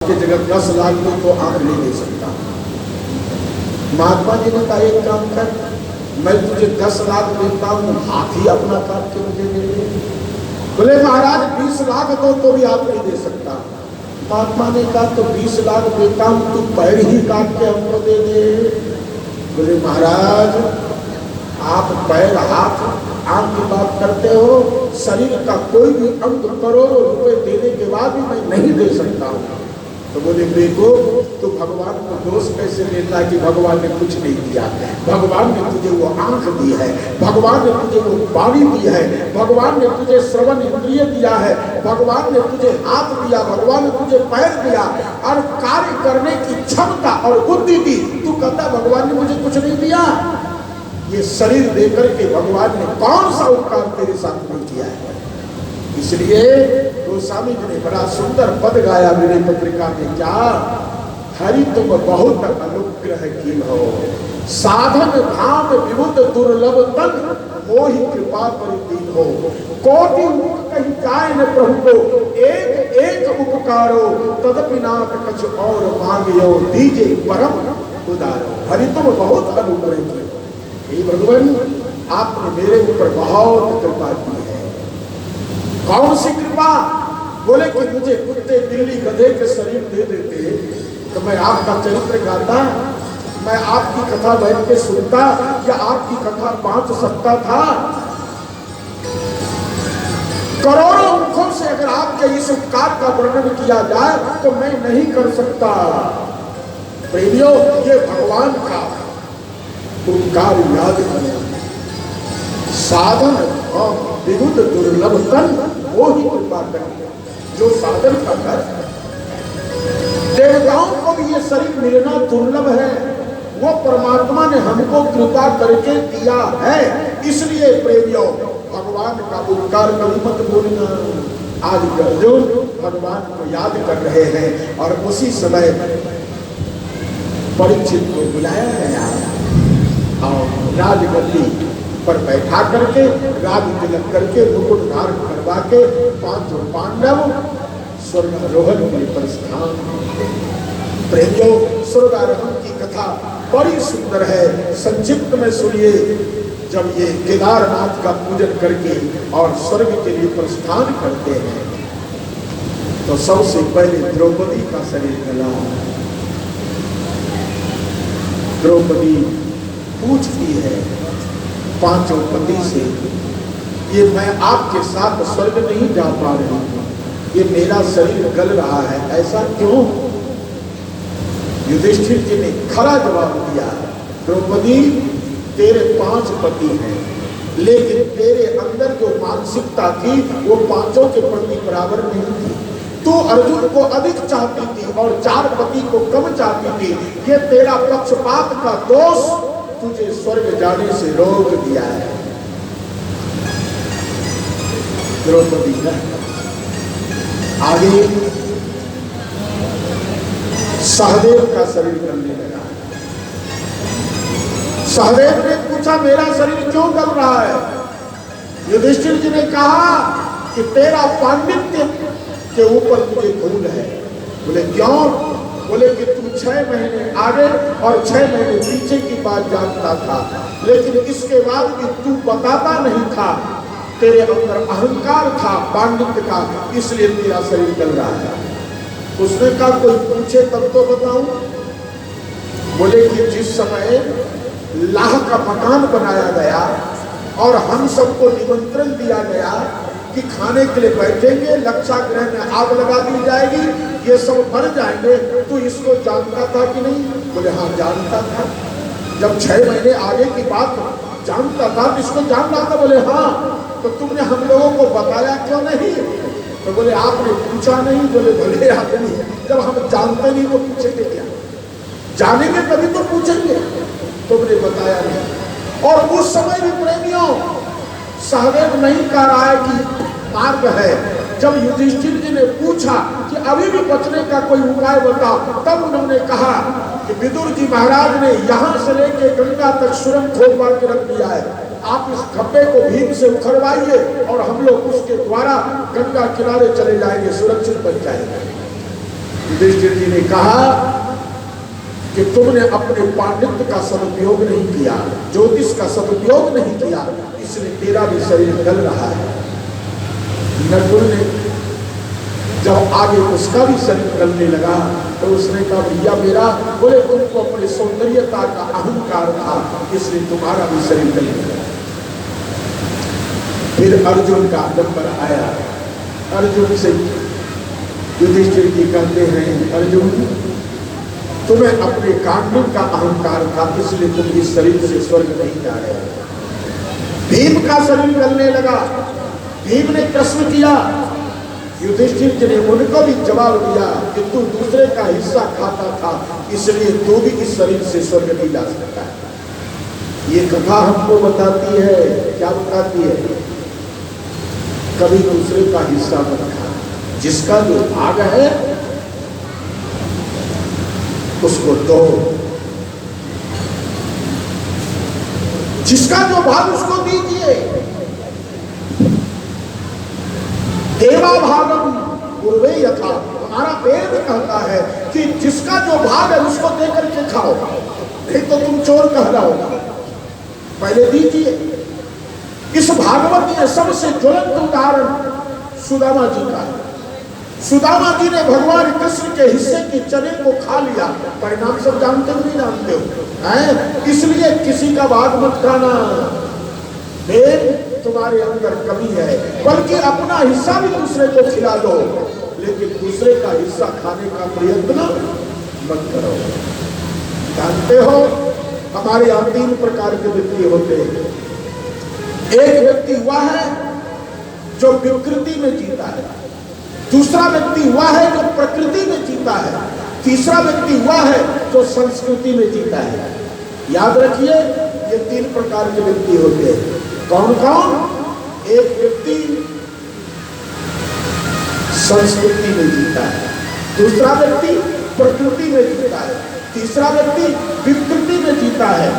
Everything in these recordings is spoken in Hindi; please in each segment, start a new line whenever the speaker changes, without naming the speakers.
के जगह 10 लाख दो तो आंख नहीं दे सकता। महात्मा जी ने कहा एक काम कर, मैं तुझे 10 लाख देता हूँ, हाथी अपना काट के मुझे दे दे। बोले महाराज 20 लाख दो तो भी हाथ नहीं दे सकता। महात्मा ने कहा तो 20 लाख देता हूँ, तू पैर ही काट के हमको दे दे। बोले महाराज आप पैर हाथ आंख की बात करते हो, शरीर का कोई भी अंग करोड़ों रुपए देने के बाद भी मैं नहीं दे सकता हूँ। तो बोले देखो तो भगवान को दोष कैसे देता है कि भगवान ने कुछ नहीं दिया। भगवान ने तुझे वो आंख दी है, भगवान ने तुझे वो वाणी दी है, भगवान ने तुझे श्रवण इंद्रिय दिया है, भगवान ने तुझे हाथ दिया, भगवान ने तुझे पैर दिया और कार्य करने की क्षमता और बुद्धि दी। तू कहता भगवान ने मुझे कुछ नहीं दिया। ये शरीर देकर के भगवान ने कौन सा उपकार तेरे साथ नहीं किया है। इसलिए गोस्वामी जी ने बड़ा सुंदर पद गाया मेरे पत्रिका में, क्या हरि तुम बहुत अनुग्रह की हो, साधन धाम विबुध दुर्लभ तन, मोहि कृपा परिदीन हो। कोटि मुख कहीं जाए न प्रभु को, एक एक उपकारो, तदपि नाथ कछ और मांगियो, दीजे परम उदारो। हरि तुम बहुत अनुग्रह की, हे भगवान आपने मेरे ऊपर बहुत कृपा की है। कौन सी कृपा? बोले कि मुझे कुत्ते बिल्ली गधे के शरीर दे देते तो मैं आपका चरित्र गाता, मैं आपकी कथा बैठ के सुनता या आपकी कथा बांट सकता था। करोड़ों मुखों से अगर आपके इस उपकार का वर्णन किया जाए तो मैं नहीं कर सकता। प्रेमियों ये भगवान का उपकार याद करें। साधन विबुध दुर्लभ तन, वो ही कृपा करें जो साधन का कर। देवताओं को भी ये शरीर मिलना दुर्लभ है, वो परमात्मा ने हमको कृपा करके दिया है। इसलिए प्रेमियों भगवान का उपकार कभी मत भूलना। आज अर्जुन भगवान को याद कर रहे हैं और उसी समय परीक्षित को बुलाया गया और राजगद्दी पर बैठा करके राज तिलक करके मुकुट धारण करवा के 5 पांडव स्वर्गारोहण के प्रस्थान। प्रेमियों स्वर्गारोहण की कथा बड़ी सुंदर है, संक्षिप्त में सुनिए। जब ये केदारनाथ का पूजन करके और स्वर्ग के लिए प्रस्थान करते हैं तो सबसे पहले द्रौपदी का शरीर गला। द्रौपदी पूछती है 5 पति से, ये मैं आपके साथ स्वर्ग नहीं जा पा रही हूँ, ये मेरा शरीर गल रहा है, ऐसा क्यों? युधिष्ठिर जी ने खरा जवाब दिया, द्रौपदी तेरे 5 पति हैं, लेकिन तेरे अंदर जो मानसिकता थी वो 5 के प्रति बराबर नहीं थी। तू अर्जुन को अधिक चाहती थी और 4 पति को कम चाहती थी। ये तेरा पक्षपात का दोष तुझे स्वर्ग जाने से रोक दिया है। द्रौपदी ने आगे सहदेव का शरीर करने लगा। सहदेव ने पूछा मेरा शरीर क्यों कर रहा है? युधिष्ठिर जी ने कहा कि तेरा पांडित्य के ऊपर तुझे भूल है। बोले क्यों? बोले कि तू 6 महीने आगे और 6 महीने पीछे की बात जानता था, लेकिन इसके बाद भी तू बताता नहीं था। तेरे अंदर अहंकार था पांडित्य का, इसलिए तेरा शरीर चल रहा है। उसने कहा कोई पूछे तब तो बताऊं। बोले कि जिस समय लाह का मकान बनाया गया और हम सबको निमंत्रण दिया गया कि खाने के लिए बैठेंगे, लक्षागृह में आग लगा दी जाएगी, ये सब मर जाएंगे, तो इसको जानता था कि नहीं? बोले हाँ जानता था। जब 6 महीने आगे की बात जानता था तो इसको जान रहा था। बोले हाँ, तो तुमने हम लोगों को बताया क्यों नहीं? तो बोले आपने पूछा नहीं। बोले भले आदमी, जब हम जानते नहीं तो पूछेंगे क्या? जानेंगे तभी तो पूछेंगे। तुमने बताया नहीं। और उस समय भी प्रेमियों सहदेव नहीं कह रहा है कि मार्ग है। जब युधिष्ठिर जी ने पूछा कि अभी भी बचने का कोई उपाय बताओ, तब उन्होंने कहा कि विदुर जी महाराज ने यहाँ से लेके गंगा तक सुरंग खोदवा के रख दिया है, आप इस खब्बे को भीम से उखड़वाइए और हम लोग उसके द्वारा गंगा किनारे चले जाएंगे, सुरक्षित बच जाएंगे। युधिष्ठिर जी ने कहा कि तुमने अपने पांडित्य का सदुपयोग नहीं किया, ज्योतिष का सदुपयोग नहीं किया, इसलिए तेरा भी शरीर गल रहा है। नकुल ने जब आगे उसका भी शरीर गलने लगा तो उसने कहा भैया मेरा, बोले तुमको अपनी सौंदर्यता का अहंकार था, इसलिए तुम्हारा भी शरीर गलने लगा। फिर अर्जुन का नंबर आया। अर्जुन से युधिष्ठिर जी कहते हैं, अर्जुन तुम्हें अपने कांडव का अहंकार था, इसलिए तुम इस शरीर से स्वर्ग नहीं जा रहे। भीम का शरीर गलने लगा। भीम ने प्रश्न किया, युधिष्ठिर जी ने उनको भी जवाब दिया कि तू दूसरे का हिस्सा खाता था, इसलिए तू भी इस शरीर से स्वर्ग नहीं जा सकता है। ये कथा हमको बताती है, क्या बताती है? कभी दूसरे का हिस्सा मत खा। जिसका जो भाग है उसको दो, जिसका जो भाग उसको दीजिए। देवा भागम पूर्वे यथा, हमारा वेद कहता है कि जिसका जो भाग है उसको देकर के खाओ, नहीं तो तुम चोर कहलाओगे। पहले दीजिए। इस भागवत में सबसे ज्वलंत उदाहरण सुदामा जी का है। सुदामा जी ने भगवान कृष्ण के हिस्से के चने को खा लिया, परिणाम सब जानते हो नहीं जानते हो? इसलिए किसी का भाग मत खाना, तुम्हारे अंदर कमी है, बल्कि अपना हिस्सा भी दूसरे को खिला दो, लेकिन दूसरे का हिस्सा खाने का प्रयत्न मत करो। जानते हो हमारे यहाँ 3 प्रकार के व्यक्ति होते हैं। एक व्यक्ति वह है जो विकृति में जीता है, दूसरा व्यक्ति वह है जो प्रकृति में जीता है, तीसरा व्यक्ति वह है जो संस्कृति में जीता है। याद रखिए ये 3 प्रकार के व्यक्ति होते हैं। कौन कौन? एक व्यक्ति संस्कृति में जीता है, दूसरा व्यक्ति प्रकृति में जीता है, तीसरा व्यक्ति विकृति में जीता है।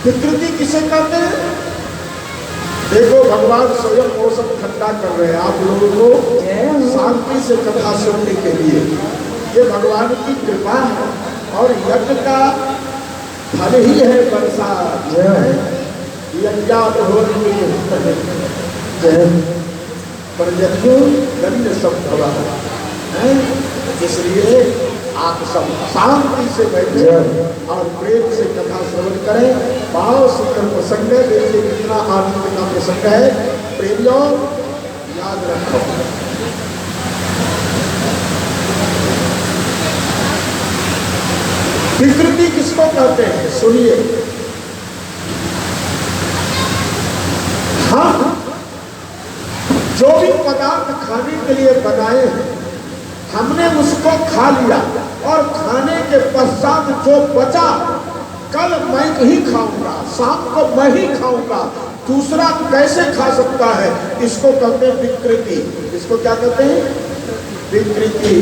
विकृति किसे कहते हैं? देखो भगवान स्वयं मौसम ठंडा कर रहे हैं आप लोगों को शांति से कथा सुनने के लिए। ये भगवान की कृपा है और यज्ञ का फल ही है वर्षा। यज्ञात हो गंध सब हवा है, इसलिए आप सब शांति से बैठे और प्रेम से कथा श्रवण करें। बहुत सुंदर प्रसंग है, देखिए कितना आनंद का प्रसंग है। प्रेमियों याद रखो, विकृति किसको कहते हैं? सुनिए, हम जो भी पदार्थ खाने के लिए बनाए हैं, हमने उसको खा लिया और खाने के पश्चात जो बचा कल मैं ही खाऊंगा, शाम को मैं ही खाऊंगा, दूसरा कैसे खा सकता है? इसको कहते हैं विकृति। इसको क्या कहते हैं? विकृति।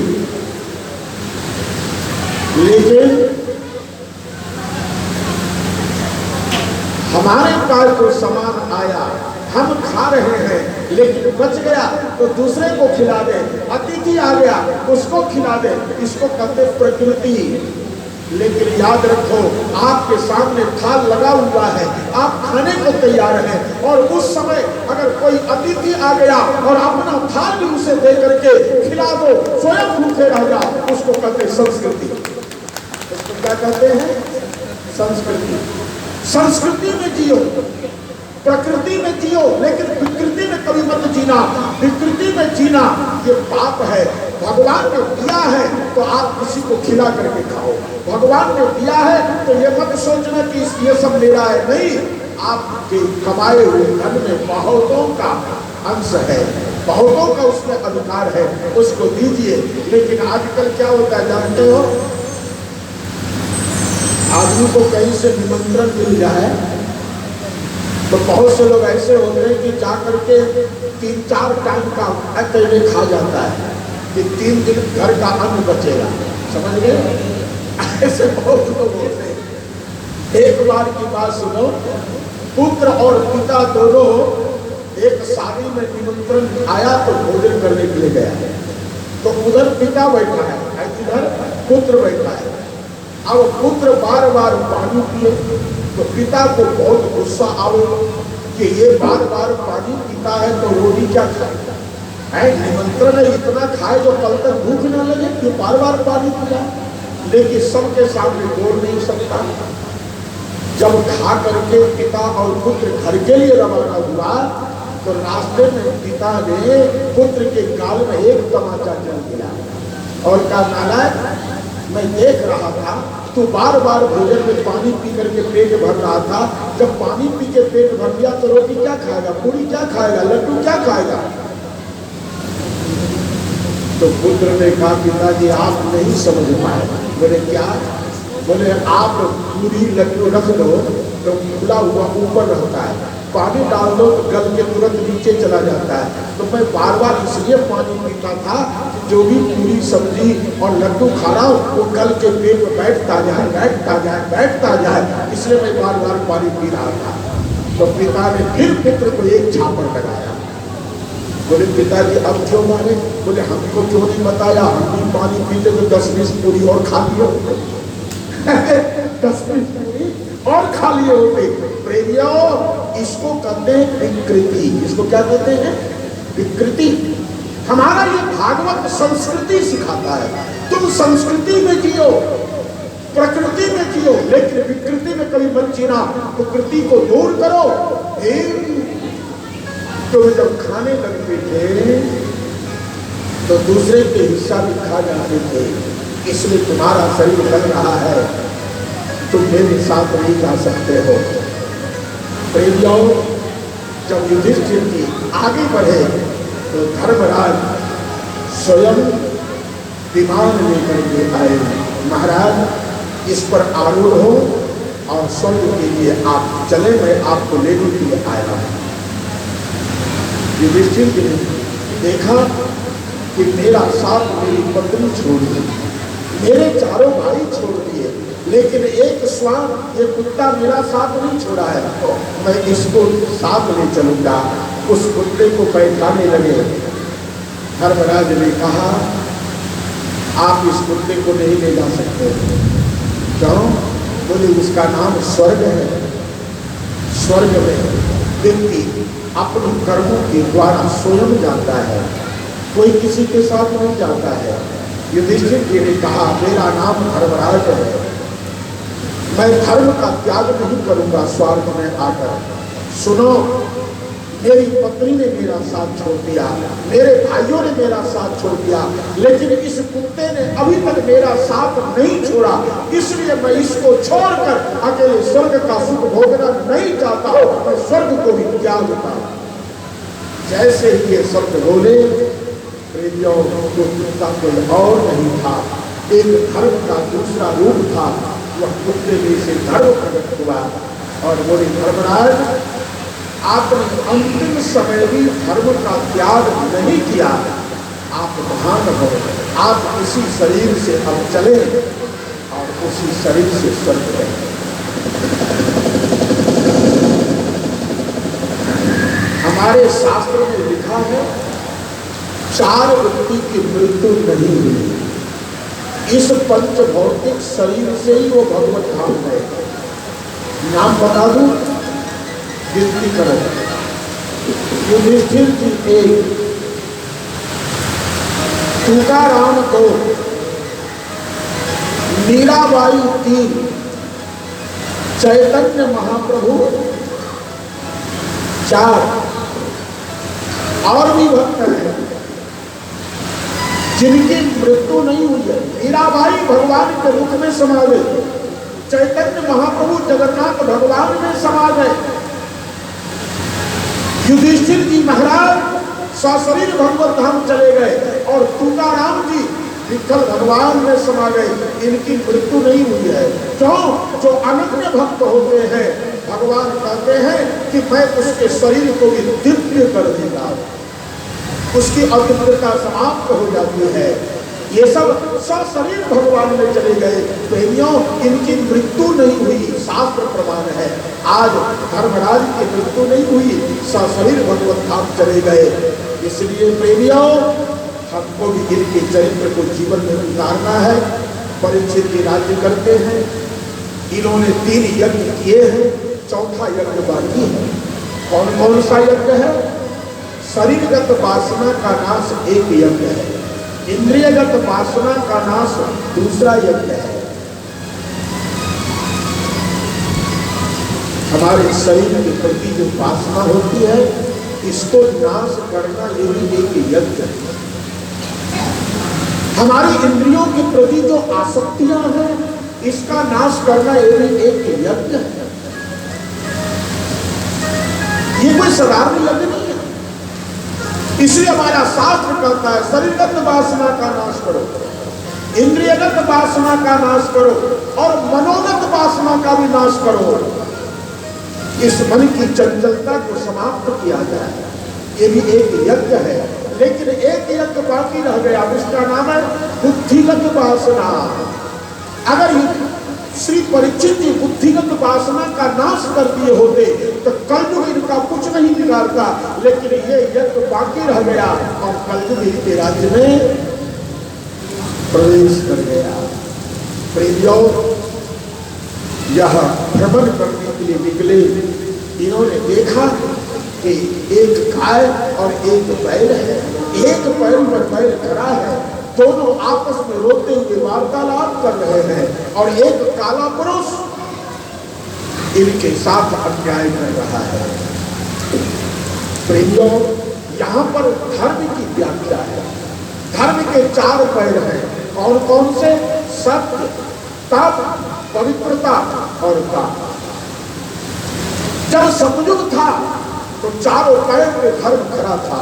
लेकिन हमारे पास जो सामान आया हम खा रहे हैं, लेकिन बच गया तो दूसरे को खिला दे, अतिथि आ गया उसको खिला दे, इसको कहते प्रकृति। लेकिन याद रखो, आपके सामने थाल लगा हुआ है, आप खाने को तैयार हैं और उस समय अगर कोई अतिथि आ गया और अपना थाल भी उसे दे करके खिला दो, स्वयं भूखे रह जाओ, उसको कहते संस्कृति। उसको क्या कहते हैं? संस्कृति। संस्कृति में जियो, प्रकृति में जियो, लेकिन विकृति में कभी मत जीना। विकृति में जीना ये पाप है। भगवान ने दिया है तो आप किसी को खिला करके खाओ। भगवान ने दिया है तो ये मत सोचना कि ये सब मेरा है, नहीं। आपके कमाए हुए धन में बहुतों का अंश है, बहुतों का उसमें अधिकार है, उसको दीजिए। लेकिन आजकल क्या होता है जानते हो? आदमी को कहीं से निमंत्रण मिल जाए तो बहुत से लोग ऐसे होते हैं कि जाकर के 3-4 टाइम का अकेले खा जाता है कि 3 दिन घर का अन्न बचेगा। समझ गए? ऐसे बहुत लोग होते हैं। एक बार की बात सुनो, पुत्र और पिता दोनों एक शादी में निमंत्रण आया तो भोजन करने के लिए गया, तो उधर पिता बैठा है, इधर पुत्र बैठा है। अब पुत्र बार बार पानी पिए तो पिता को बहुत गुस्सा आवे कि ये बार बार पानी पीता है तो रोटी क्या खाएगा, है निमंत्रण है इतना खाए जो कल तक भूख न लगे, कि बार बार पानी पिला। लेकिन सबके सामने बोल नहीं सकता। जब खा करके पिता और पुत्र घर के लिए रवाना हुआ तो रास्ते में पिता ने पुत्र के गाल में एक तमाचा जल दिया और कहा, नालायक, मैं देख रहा था तू बार बार भोजन में पानी पी करके पेट भर रहा था, जब पानी पी के पेट भर दिया तो रोटी क्या खाएगा, पूरी क्या खाएगा, लड्डू क्या खाएगा। तो पुत्र ने कहा, पिताजी आप नहीं समझ पाए। बोले क्या? बोले आप पूरी लड्डू रख दो तो खुला हुआ ऊपर रहता है, पानी डाल दो तो गल के तुरंत नीचे चला जाता है। तो मैं बार बार इसलिए पानी पीता था कि जो भी पूरी सब्जी और लड्डू खा रहा हूँ वो गल के पेट में बैठता जाए बैठता जाए बैठता जाए, इसलिए मैं बार बार पानी पी रहा था। तो पिता ने फिर पुत्र को एक झापड़ लगाया। बोले पिताजी अब क्यों मारे? बोले हमको क्यों नहीं बताया, हम भी पानी पीते तो 10-20 पूरी और खा लिए होते 10-20 पूरी और खा लिए होते। प्रेमियों, इसको कहते हैं विकृति। इसको क्या कहते हैं? विकृति। हमारा ये भागवत संस्कृति सिखाता है, तुम संस्कृति में जियो, प्रकृति में जियो, लेकिन विकृति में कभी मत जीना। प्रकृति को दूर करो। तो जब खाने लगते थे तो दूसरे के हिस्सा भी खा जाते थे, इसलिए तुम्हारा शरीर लग रहा है, तुम मेरे साथ नहीं जा सकते हो। प्रेमियों, जब युधिष्ठिर जी आगे बढ़े तो धर्मराज स्वयं विमान लेकर के आए। महाराज इस पर आरूढ़ हो और स्वर्ग के लिए आप चले, मैं आपको लेने के लिए आया हूं। युधिष्ठिर जी ने देखा कि मेरा साथ मेरी पत्नी छोड़ दी, मेरे चारों भाई छोड़ दिए, लेकिन एक स्वान ये कुत्ता मेरा साथ नहीं छोड़ा है, तो मैं इसको साथ ले चलूंगा। उस कुत्ते को बैठाने लगे। धर्मराज ने कहा, आप इस कुत्ते को नहीं ले जा सकते। क्यों? बोले उसका नाम स्वर्ग है। स्वर्ग में व्यक्ति अपने कर्मों के द्वारा स्वयं जाता है, कोई किसी के साथ नहीं जाता है। युधिष्ठिर जी ने कहा, मेरा नाम धर्मराज है, मैं धर्म का त्याग नहीं करूंगा स्वार्थ में आकर। सुनो, मेरी पत्नी ने मेरा साथ छोड़ दिया, मेरे भाइयों ने मेरा साथ छोड़ दिया, लेकिन इस कुत्ते ने अभी तक मेरा साथ नहीं छोड़ा, इसलिए मैं इसको छोड़कर अकेले स्वर्ग का सुख भोगना नहीं चाहता, मैं स्वर्ग को भी त्याग देता। जैसे ही ये शब्द बोले, प्रेमियों, जो कुत्ता कोई और नहीं था, एक धर्म का दूसरा रूप था। वह कुत्ते में से धर्म प्रकट हुआ और बोले, धर्मराज आपने अंतिम समय भी धर्म का त्याग नहीं किया, आप महान हो, आप इसी शरीर से अब चले और उसी शरीर से स्वर्ग गए। हमारे शास्त्र में लिखा है, 4 व्यक्ति की मृत्यु नहीं हुई, इस पंच भौतिक शरीर से ही वो भगवत धाम गए। नाम बता दूं, गिनती करो। युधिष्ठिर जी 1, तुकाराम 2, मीराबाई 3, चैतन्य महाप्रभु 4, और भी भक्त हैं जिनकी मृत्यु नहीं हुई है। मीराबाई भगवान के रूप में समा गए, चैतन्य महाप्रभु जगन्नाथ भगवान में समा गए, युधिष्ठिर जी महाराज सशरीर भगवत धाम चले गए और तुकाराम जी विठल भगवान में समा गए। इनकी मृत्यु नहीं हुई है। जो अनन्य भक्त होते हैं, भगवान कहते हैं कि मैं उसके शरीर को भी दिव्य कर देगा, उसकी अद्वितीयता समाप्त हो जाती है। ये सब सशरीर भगवान में चले गए। प्रेमियों, इनकी मृत्यु नहीं हुई, शास्त्र प्रमाण है। आज धर्मराज की मृत्यु नहीं हुई, सशरीर भगवत धाम चले गए। इसलिए प्रेमियों, हमको भी इनके चरित्र को जीवन में उतारना है। परीक्षित के राज्य करते हैं, इन्होंने 3 यज्ञ किए हैं, चौथा यज्ञ बाकी है। कौन कौन सा यज्ञ है? शरीरगत वासना का नाश एक यज्ञ है, इंद्रियगत वासना का नाश दूसरा यज्ञ है। हमारे शरीर के प्रति जो वासना होती है, इसको नाश करना ये भी एक यज्ञ है। हमारी इंद्रियों के प्रति जो आसक्तियां हैं, इसका नाश करना ये भी एक यज्ञ है। ये कोई साधारण यज्ञ नहीं है। इसलिए हमारा शास्त्र कहता है शरीरगत वासना का नाश करो, इंद्रियगत वासना का नाश करो और मनोगत वासना का भी नाश करो। इस मन की चंचलता को समाप्त किया जाए, ये भी एक यज्ञ है। लेकिन एक यज्ञ बाकी रह गया, जिसका नाम है बुद्धिगत वासना। अगर श्री परीक्षित जी बुद्धिगत वासना का नाश कर दिए होते तो कलयुग इनका कुछ नहीं बिगाड़ता, लेकिन ये यज्ञ बाकी रह गया और कलयुग इनके राज्य में प्रवेश कर गया। प्रेमियों, यह भ्रमण करने के लिए निकले, इन्होंने देखा कि एक गाय और एक बैल है, एक पैर पर बैल खड़ा है, दोनों आपस में रोते हुए वार्तालाप कर रहे हैं और एक काला पुरुष इनके साथ अन्याय कर रहा है। प्रेमियों, यहाँ पर धर्म की व्याख्या है। धर्म के 4 पैर हैं। कौन कौन से? सत्य, तप, पवित्रता और काम। जब सतयुग था तो चारों पैर पे धर्म खड़ा था,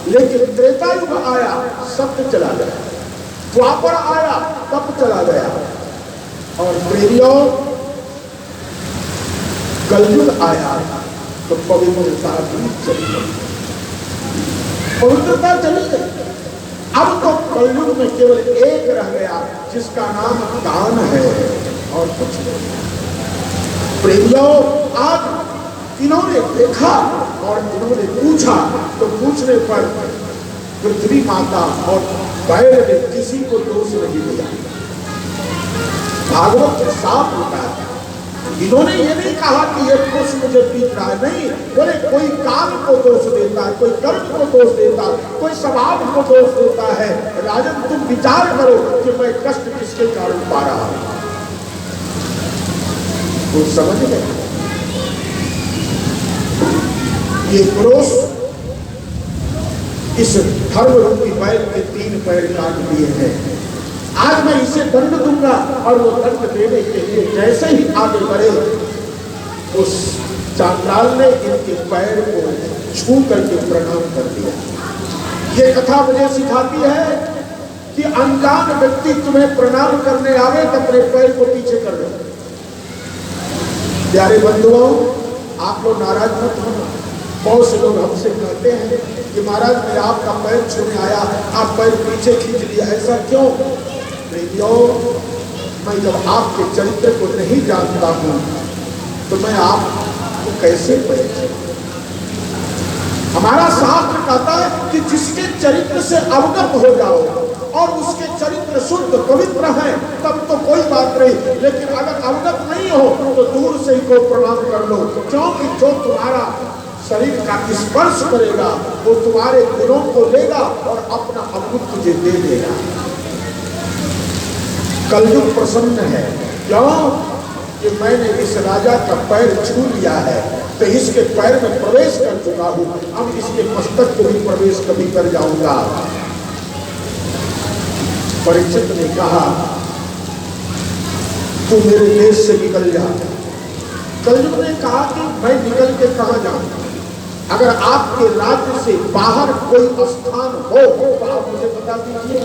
लेकिन त्रेता युग आया, सत्य चला गया। द्वापर आया, तप चला गया। और प्रेमियों, कलयुग आया तो पवित्रता चली गई, पवित्रता चली गई। अब तो कलयुग में केवल एक रह गया, जिसका नाम दान है और कुछ नहीं। प्रेमियों, आज इन्होंने देखा और इन्होंने पूछा, तो पूछने पर पृथ्वी माता और बैल ने किसी को दोष नहीं दिया। भागवत में साफ होता है, इन्होंने ये नहीं कहा कि ये पुरुष मुझे पीट रहा है, नहीं, बोले कोई काम को दोष देता है, कोई कर्म को दोष देता है, कोई स्वभाव को दोष देता है। राजन, तुम विचार करो कि मैं कष्ट किसके कारण पा रहा हूं। तो समझ गए, ये पुरुष इस धर्म रूपी बैल के 3 पैर काट दिए हैं। आज मैं इसे दंड दूंगा, और वो दंड देने के लिए जैसे ही आगे बढ़े, उस चांडाल ने इनके पैर को छू करके प्रणाम कर दिया। ये कथा मुझे सिखाती है कि अनजान व्यक्ति तुम्हें प्रणाम करने आवे तो अपने पैर को पीछे कर दो। प्यारे बंधुओं, आप लोग नाराज मत होना। बहुत से लोग हमसे कहते हैं कि महाराज मैं आपका पैर छूने आया, आप पैर पीछे खींच लिया, ऐसा क्यों? प्रेमियों, मैं जब आपके चरित्र को नहीं जानता हूं तो मैं आपको कैसे पहचानूं? हमारा शास्त्र कहता है कि जिसके चरित्र से अवगत हो जाओ और उसके चरित्र शुद्ध पवित्र है, तब तो कोई बात नहीं। लेकिन अगर अवगत नहीं हो तो दूर से ही को प्रणाम कर लो, क्योंकि जो तुम्हारा शरीर का स्पर्श करेगा वो तुम्हारे गुणों को लेगा और अपना अमृत तुझे दे देगा। कलयुग प्रसन्न है, क्यों? कि मैंने इस राजा का पैर छू लिया है, तो इसके पैर में प्रवेश कर चुका हूं, अब इसके मस्तक को भी प्रवेश कभी कर जाऊंगा। परीक्षित ने कहा, तू मेरे देश से निकल जा। कलयुग ने कहा कि मैं निकल के कहां जाऊं? अगर आपके राज्य से बाहर कोई स्थान हो तो आप मुझे बता दीजिए।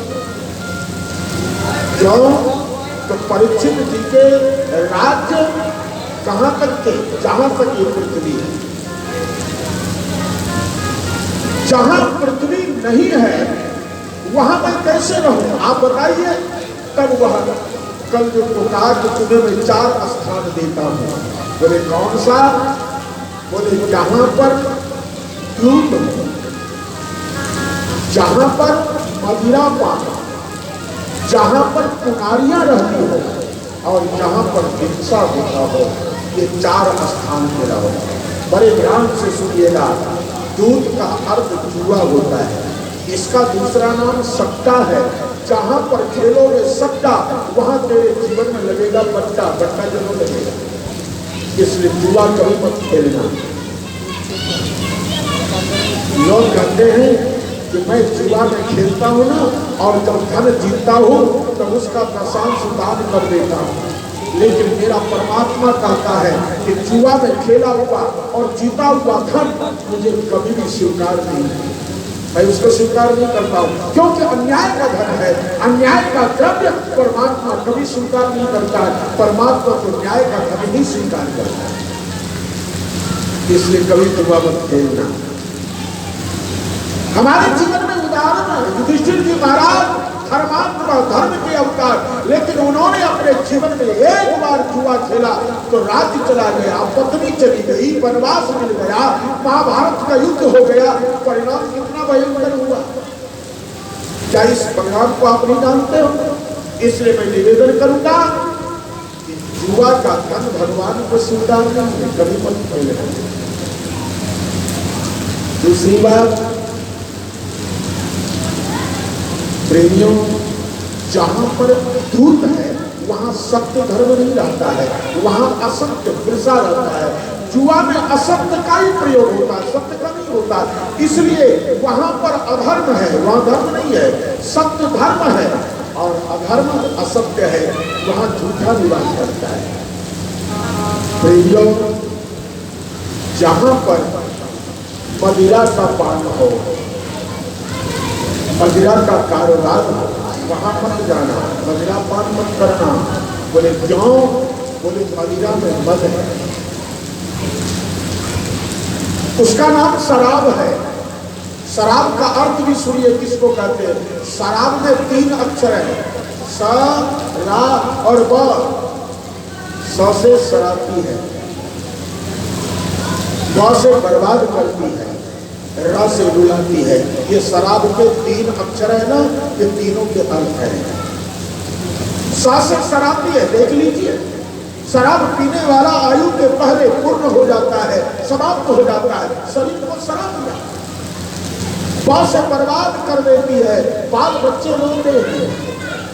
क्यों? तो परीक्षित जी के राज्य कहां तक थे? जहां तक ये पृथ्वी है। जहां पृथ्वी नहीं है वहां मैं कैसे रहूं? आप बताइए। तब वह कलयुग को कहा कि तुम्हें मैं 4 स्थान देता हूं। बोले कौन सा? बोले जहां पर जहां पर मदिरा पान, जहां पर कुमारियां रहती हो और जहां पर हिंसा होता हो, ये 4 स्थान मेरा हो। बड़े ध्यान से सुनिएगा, दूध का अर्थ जुआ होता है, इसका दूसरा नाम सट्टा है। जहां पर खेलोगे सट्टा, वहां तेरे जीवन में लगेगा बट्टा, बट्टा जरूर लगेगा। इसलिए जुआ कभी मत खेलना। लोग कहते हैं कि मैं जुआ में खेलता हूं ना, और जब धन जीतता हूं तो उसका दशांश दान कर देता हूं। लेकिन मेरा परमात्मा कहता है कि जुआ में खेला हुआ और जीता हुआ धन मुझे कभी भी स्वीकार नहीं है, मैं उसको स्वीकार नहीं करता हूं, क्योंकि अन्याय का धन है, अन्याय का द्रव्य परमात्मा कभी स्वीकार नहीं करता है। परमात्मा तो न्याय का धन ही स्वीकार करता है। इसलिए कभी जुआ मत खेलना। हमारे जीवन में उदाहरण है युधिष्ठिर जी महाराज, धर्मात्मा धर्म के अवतार, लेकिन उन्होंने अपने जीवन में एक बार जुआ खेला तो राज्य चला गया, पत्नी चली गई, वनवास मिल गया, महाभारत का युद्ध हो गया। परिणाम कितना भयंकर हुआ, क्या इस परिणाम को आप नहीं जानते हो? इसलिए मैं निवेदन करूंगा कि जुआ का धन भगवान को स्वीकार नहीं है, कभी मत खेलना। दूसरी बात, प्रेमियों, जहां पर धूर्त है वहां सत्य धर्म नहीं रहता है, वहां असत्य वृषा रहता है। जुआ में असत्य का ही प्रयोग होता है, सत्य का नहीं होता। इसलिए वहां पर अधर्म है, वहां धर्म नहीं है, सत्य धर्म है, और अधर्म असत्य है, वहां झूठा निवास करता है। प्रेमियों, जहां पर मदिरा का पान हो, मदिरा का कारोबार हो, वहां मत जाना, मदिरा पान मत करना। बोले क्यों? बोले मदिरा में मद है, उसका नाम शराब है। शराब का अर्थ भी सुनिए किसको कहते हैं। शराब में 3 अक्षर है, स, रा और ब। स से शराबी है, ब से बर्बाद करती है, र से रुलाती है। ये शराब के 3 अक्षर है ना, ये तीनों के अर्थ है। स से शराबी है, देख लीजिए, शराब पीने वाला आयु के पहले पूर्ण हो जाता है, समाप्त हो जाता है, शरीर को शराब दिया। ब से बर्बाद कर देती है, बाल बच्चे रोते हैं,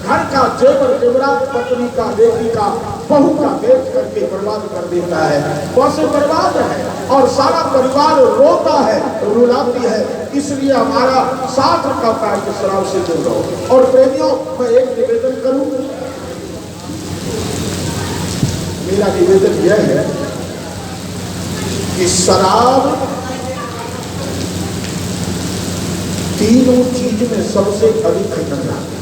घर का जेवर जेवरात पत्नी का, बेटी का, बहू का बेच करके बर्बाद कर देता है। ब से बर्बाद है और सारा परिवार रोता है, रुलाती है। इसलिए हमारा शास्त्र कहता है कि शराब से दूर रहो। और प्रेमियों, मैं एक निवेदन करूं, मेरा निवेदन यह है कि शराब तीनों चीज में सबसे अधिक खतरनाक है।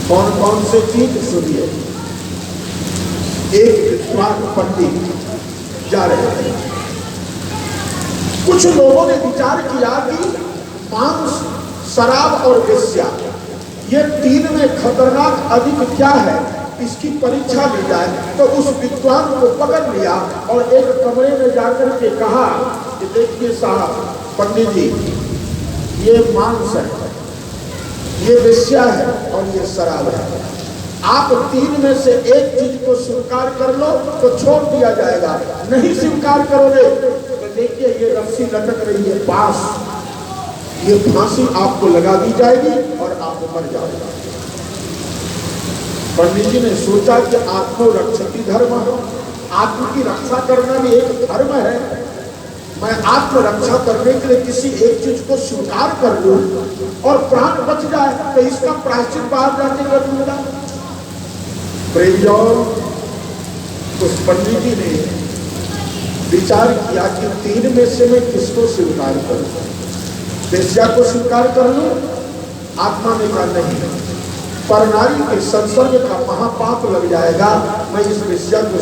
कौन कौन से चीज? सुनिए, एक विद्वान पंडित जा रहे थे, कुछ लोगों ने विचार किया कि मांस, शराब और वेश्या, ये 3 में खतरनाक अधिक क्या है, इसकी परीक्षा ली जाए। तो उस विद्वान को पकड़ लिया और एक कमरे में जाकर के कहा कि देखिए साहब, पंडित जी, ये मांस है, ये वेश्या है और ये शराब है। आप 3 में से एक चीज को स्वीकार कर लो तो छोड़ दिया जाएगा, नहीं स्वीकार करोगे तो देखिए ये रस्सी लटक रही है पास, ये फांसी आपको लगा दी जाएगी और आप मर जाओगे। पंडित जी ने सोचा कि आत्मरक्षति धर्म, आत्म की रक्षा करना भी एक धर्म है। मैं आत्मरक्षा करने के लिए किसी एक चीज को स्वीकार कर लूं और प्राण बच जाए तो इसका प्रायश्चित बाहर जाके कर दूंगा। प्रेमियों, उस पंडित जी ने विचार किया कि 3 में से मैं किसको स्वीकार करूं। वेश्या को स्वीकार कर लूं? आत्मा ने कहा नहीं, पर नारी के संसर्ग का महापाप लग जाएगा, मैं इस वेश्या को